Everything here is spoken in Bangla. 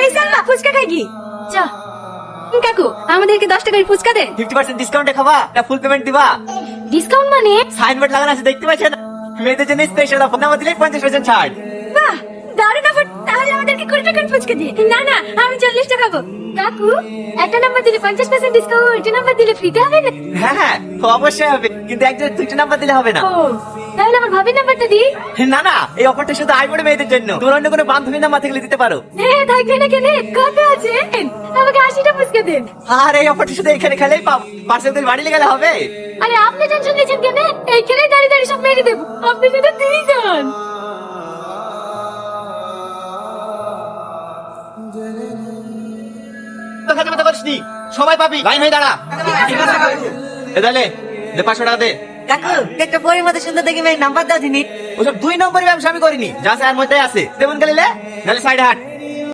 এই সালমা ফুচকা খাই কি চ কাকু আমাদেরকে 10 টাকার ফুচকা দে। 50% ডিসকাউন্টে খাবা না ফুল পেমেন্ট দিবা? ডিসকাউন্ট মানে? সাইনবোর্ড লাগানো আছে দেখতে পাচ্ছেন? মেয়েদের জন্য স্পেশাল অফার, নাম্বার দিলে 50% ছাড়। বাহ দারুণ অফার। তাহলে আমাদেরকে 20 টাকার ফুচকা দে। না না আমি 40 টাকা খাবো। কাকু একটা নাম্বার দিলে 50% ডিসকাউন্ট, একটা নাম্বার দিলে ফ্রিতে হবে না? হ্যাঁ হ্যাঁ অবশ্যই হবে, কিন্তু একজন দুইটা নাম্বার দিলে হবে না। ও তাহলে আমার ভাবির নাম্বারটা দি। না না এই অফারটা শুধু আইবড় মেয়েদের জন্য, তোর অন্য কোনো বান্ধবী নাম্বার থাকলে দিতে পারো। হ্যাঁ থাকবে না কেন? কত আছে? আমাকে 80টা ফুচকা দেন। আর এই অফারটা শুধু এখানে খেলেই পাবো, পার্সেল করে বাড়ি গেলে হবে। আরে আপনি টেনশন নিয়েছেন কেন? এইখানে দাঁড়িয়ে দাঁড়িয়ে সব মেরে দেবো। আপনি সেটা দিয়ে যান। কথা কথা করিসনি, সময় পাবি, লাইন হয়ে দাঁড়া। এ দালে 500 টাকা দে। কাকু একটা বইয়ের মধ্যে সুন্দর দেখে মেয়ে নাম্বার দাও দিনি। ওসব 2 নম্বরের ব্যবসা আমি করিনি, যা আছে এর মধ্যে আছে, তেমন গেলে নালে সাইড হাট।